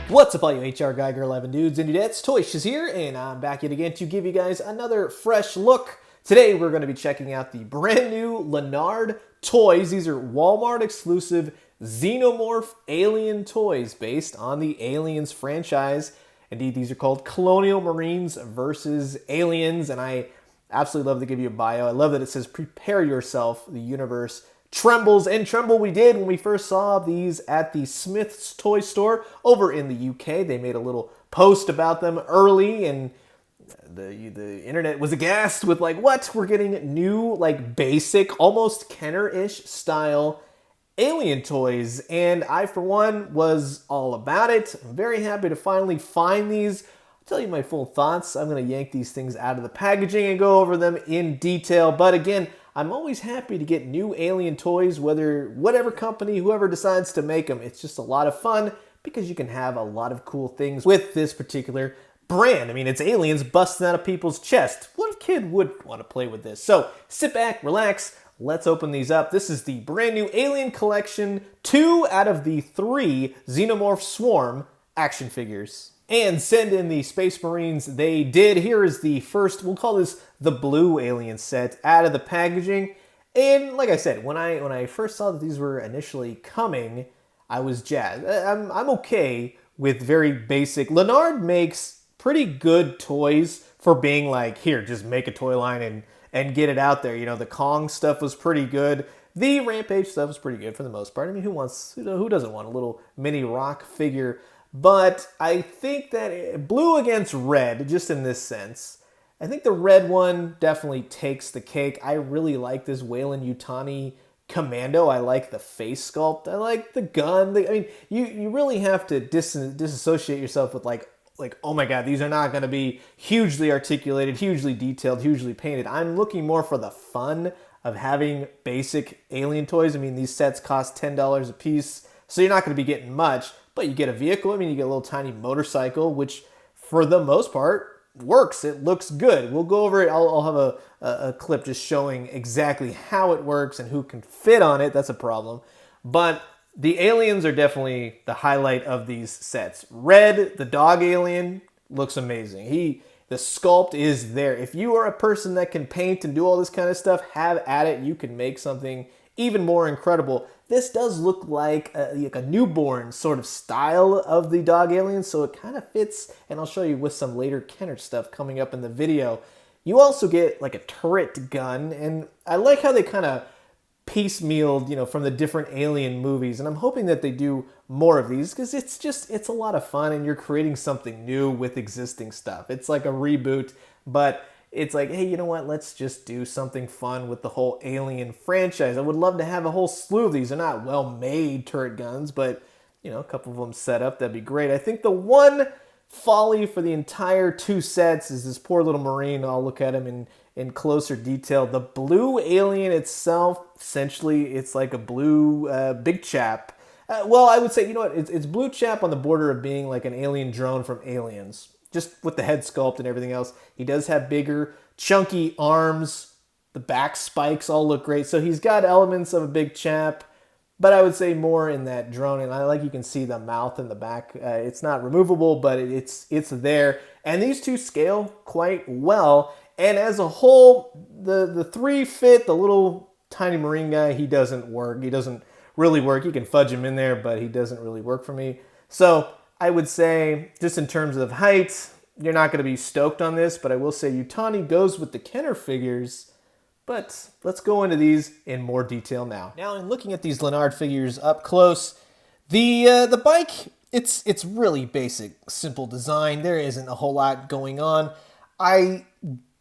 What's up all you HR guy, girl, 11 dudes and dudettes, ToyShiz here, and I'm back yet again to give you guys another fresh look. Today we're going to be checking out the brand new Lanard Toys. These are Walmart exclusive Xenomorph alien toys based on the Aliens franchise. Indeed, these are called Colonial Marines versus Aliens, and I absolutely love to give you a bio. I love that it says, prepare yourself, the universe trembles, and tremble we did when we first saw these at the Smith's Toy Store over in the UK. They made a little post about them early, and the internet was aghast with like, what? We're getting new, like basic, almost Kenner-ish style alien toys, and I, for one, was all about it. I'm very happy to finally find these. I'll tell you my full thoughts. I'm going to yank these things out of the packaging and go over them in detail, but again, I'm always happy to get new alien toys, whatever company, whoever decides to make them. It's just a lot of fun because you can have a lot of cool things with this particular brand. I mean, it's aliens busting out of people's chest. What kid would want to play with this? So sit back, relax, let's open these up. This is the brand new Alien Collection 2 out of the 3 Xenomorph Swarm action figures. And send in the Space Marines they did. Here is the first, we'll call this the blue alien set out of the packaging. And like I said, when I first saw that these were initially coming, I was jazzed. I'm okay with very basic. Lanard makes pretty good toys for being like, here, just make a toy line and get it out there. You know, the Kong stuff was pretty good. The Rampage stuff was pretty good for the most part. I mean, who doesn't want a little mini rock figure? But I think that blue against red, just in this sense, I think the red one definitely takes the cake. I really like this Weyland-Yutani Commando. I like the face sculpt. I like the gun. I mean, you really have to disassociate yourself with like, oh my god, these are not going to be hugely articulated, hugely detailed, hugely painted. I'm looking more for the fun of having basic alien toys. I mean, these sets cost $10 a piece, so you're not going to be getting much. But you get a vehicle, I mean, you get a little tiny motorcycle, which for the most part works. It looks good. We'll go over it. I'll have a clip just showing exactly how it works and who can fit on it. That's a problem. But the aliens are definitely the highlight of these sets. Red, the dog alien, looks amazing. The sculpt is there. If you are a person that can paint and do all this kind of stuff, have at it. You can make something even more incredible. This does look like a newborn sort of style of the dog alien, so it kind of fits, and I'll show you with some later Kenner stuff coming up in the video. You also get like a turret gun, and I like how they kind of piecemealed, you know, from the different alien movies, and I'm hoping that they do more of these because it's a lot of fun, and you're creating something new with existing stuff. It's like a reboot, but it's like, hey, you know what? Let's just do something fun with the whole Alien franchise. I would love to have a whole slew of these. They're not well-made turret guns, but, you know, a couple of them set up, that'd be great. I think the one folly for the entire 2 sets is this poor little Marine. I'll look at him in closer detail. The blue alien itself, essentially, it's like a blue big chap. Well, I would say, you know what? It's blue chap on the border of being like an alien drone from Aliens. Just with the head sculpt and everything else. He does have bigger, chunky arms. The back spikes all look great. So he's got elements of a big chap, but I would say more in that drone. And I like you can see the mouth in the back. It's not removable, but it's there. And these two scale quite well. And as a whole, the 3 fit. The little tiny Marine guy, he doesn't work. He doesn't really work. You can fudge him in there, but he doesn't really work for me. So I would say, just in terms of height, you're not going to be stoked on this, but I will say Yutani goes with the Kenner figures. But let's go into these in more detail now. Now, in looking at these Lanard figures up close, the bike, it's really basic, simple design. There isn't a whole lot going on. I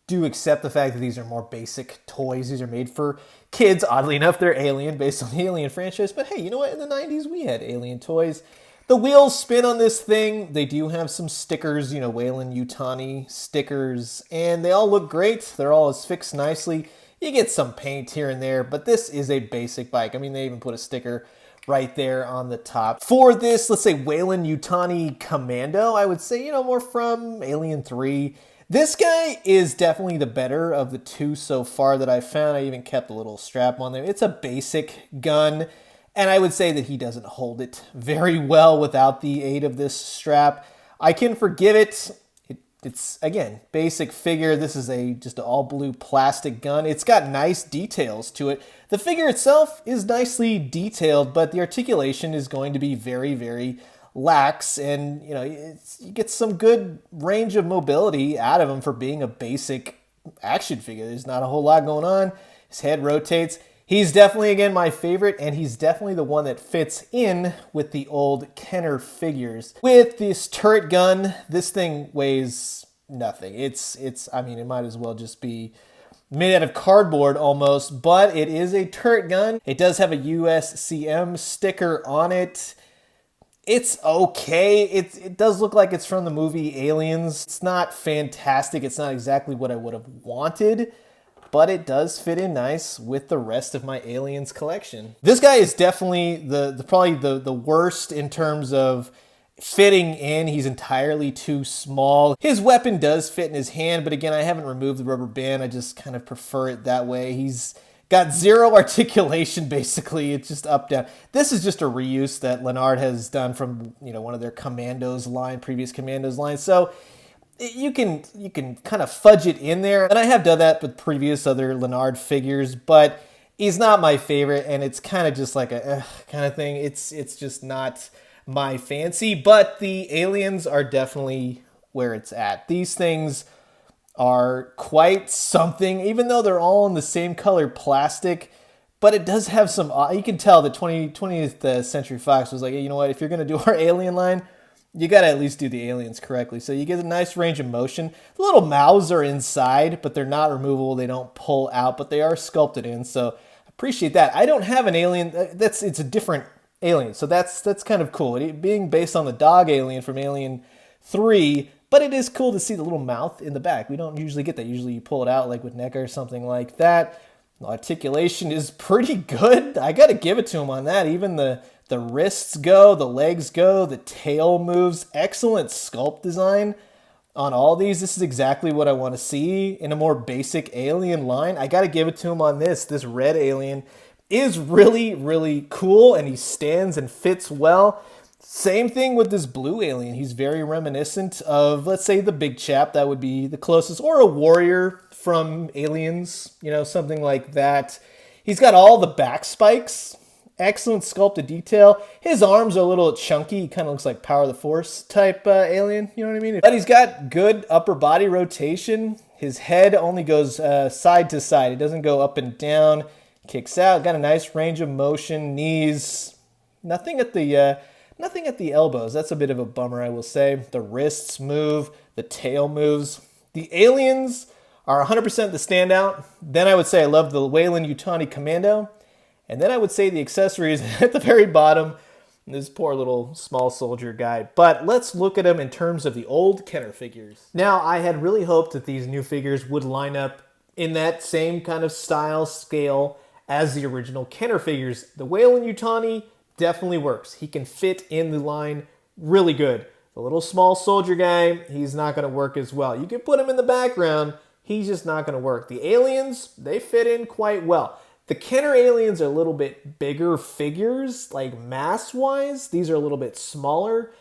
do accept the fact that these are more basic toys. These are made for kids. Oddly enough, they're Alien, based on the Alien franchise. But hey, you know what? In the 90s, we had Alien toys. The wheels spin on this thing. They do have some stickers, you know, Weyland-Yutani stickers, and they all look great. They're all fixed nicely. You get some paint here and there, but this is a basic bike. I mean, they even put a sticker right there on the top. For this, let's say Weyland-Yutani Commando, I would say, you know, more from Alien 3. This guy is definitely the better of the 2 so far that I've found. I even kept a little strap on there. It's a basic gun. And I would say that he doesn't hold it very well without the aid of this strap. I can forgive it. It's, again, basic figure. This is just an all blue plastic gun. It's got nice details to it. The figure itself is nicely detailed, but the articulation is going to be very, very lax. And, you know, you get some good range of mobility out of him for being a basic action figure. There's not a whole lot going on. His head rotates. He's definitely, again, my favorite, and he's definitely the one that fits in with the old Kenner figures. With this turret gun, this thing weighs nothing. I mean, it might as well just be made out of cardboard almost, but it is a turret gun. It does have a USCM sticker on it. It's okay. It does look like it's from the movie Aliens. It's not fantastic. It's not exactly what I would have wanted, but it does fit in nice with the rest of my Aliens collection. This guy is definitely probably the worst in terms of fitting in. He's entirely too small. His weapon does fit in his hand, but again, I haven't removed the rubber band. I just kind of prefer it that way. He's got zero articulation, basically. It's just up, down. This is just a reuse that Lanard has done from, you know, one of their Commandos line, previous Commandos line. So you can kind of fudge it in there. And I have done that with previous other Lanard figures, but he's not my favorite, and it's kind of just like a kind of thing. It's just not my fancy, but the Aliens are definitely where it's at. These things are quite something, even though they're all in the same color plastic, but it does have some, you can tell that 20th Century Fox was like, hey, you know what, if you're going to do our Alien line, you got to at least do the aliens correctly. So you get a nice range of motion. The little mouths are inside, but they're not removable. They don't pull out, but they are sculpted in. So I appreciate that. I don't have an alien. It's a different alien. So that's kind of cool. It being based on the dog alien from Alien 3, but it is cool to see the little mouth in the back. We don't usually get that. Usually you pull it out like with NECA or something like that. The articulation is pretty good. I got to give it to him on that. Even the wrists go, the legs go, the tail moves. Excellent sculpt design on all these. This is exactly what I want to see in a more basic alien line. I got to give it to him on this. This red alien is really, really cool, and he stands and fits well. Same thing with this blue alien. He's very reminiscent of, let's say, the big chap. That would be the closest, or a warrior from Aliens, you know, something like that. He's got all the back spikes. Excellent sculpted detail. His arms are a little chunky. He kind of looks like Power of the Force type alien, you know what I mean? But he's got good upper body rotation. His head only goes side to side. It doesn't go up and down. Kicks out. Got a nice range of motion. Knees. Nothing at the elbows. That's a bit of a bummer, I will say. The wrists move. The tail moves. The aliens are 100% the standout. Then I would say I love the Weyland-Yutani Commando. And then I would say the accessories at the very bottom. This poor little small soldier guy. But let's look at them in terms of the old Kenner figures. Now, I had really hoped that these new figures would line up in that same kind of style, scale as the original Kenner figures. The Weyland-Yutani definitely works. He can fit in the line really good. The little small soldier guy, he's not going to work as well. You can put him in the background. He's just not going to work. The aliens, they fit in quite well. The Kenner aliens are a little bit bigger figures, like mass-wise. These are a little bit smaller.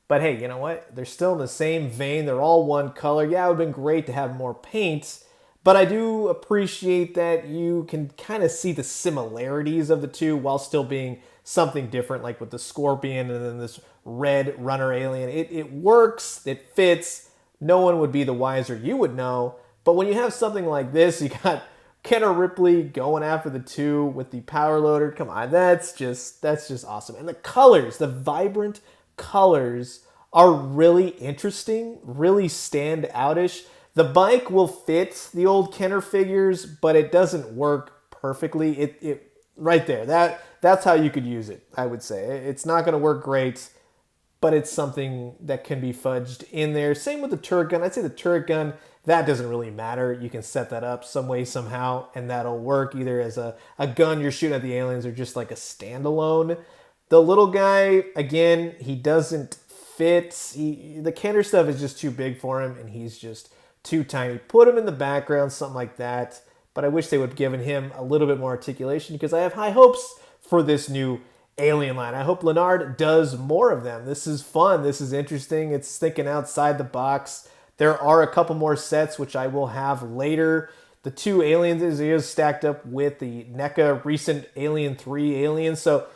But hey, you know what? They're still in the same vein. They're all one color. Yeah, it would have been great to have more paint. But I do appreciate that you can kind of see the similarities of the two while still being something different, like with the Scorpion and then this red runner alien. It works. It fits. No one would be the wiser. You would know. But when you have something like this, you got Kenner Ripley going after the two with the power loader. Come on, that's just awesome. And the colors, the vibrant colors are really interesting, really stand outish. The bike will fit the old Kenner figures, but it doesn't work perfectly. It right there. That's how you could use it, I would say. It's not going to work great, but it's something that can be fudged in there. Same with the turret gun. I'd say the turret gun, that doesn't really matter. You can set that up some way, somehow, and that'll work either as a gun you're shooting at the aliens or just like a standalone. The little guy, again, he doesn't fit. The Kenner stuff is just too big for him, and he's just too tiny. Put him in the background, something like that. But I wish they would have given him a little bit more articulation because I have high hopes for this new alien line. I hope Lanard does more of them. This is fun. This is interesting. It's thinking outside the box. There are a couple more sets, which I will have later. The two aliens is stacked up with the NECA recent Alien 3 aliens. So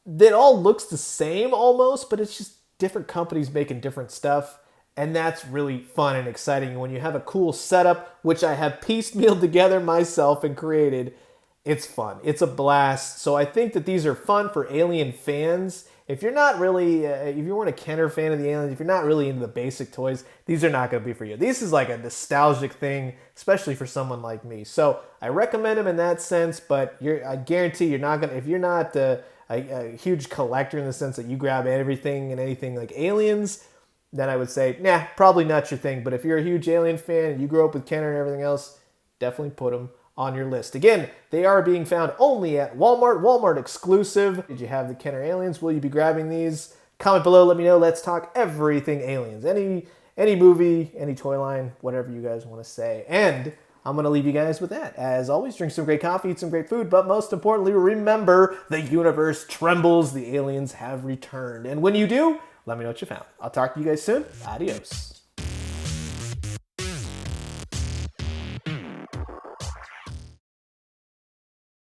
it all looks the same almost, but it's just different companies making different stuff. And that's really fun and exciting. When you have a cool setup, which I have piecemealed together myself and created, it's fun. It's a blast. So I think that these are fun for Alien fans. If you're not really, if you weren't a Kenner fan of the Aliens, if you're not really into the basic toys, these are not going to be for you. This is like a nostalgic thing, especially for someone like me. So I recommend them in that sense, but I guarantee you're not going to, if you're not a huge collector in the sense that you grab everything and anything like Aliens, then I would say, nah, probably not your thing. But if you're a huge Alien fan and you grew up with Kenner and everything else, definitely put them on your list. Again, they are being found only at Walmart, Walmart exclusive. Did you have the Kenner Aliens? Will you be grabbing these? Comment below, let me know. Let's talk everything Aliens. Any movie, any toy line, whatever you guys want to say. And I'm going to leave you guys with that. As always, drink some great coffee, eat some great food, but most importantly, remember, the universe trembles, the aliens have returned. And when you do, let me know what you found. I'll talk to you guys soon. Adios.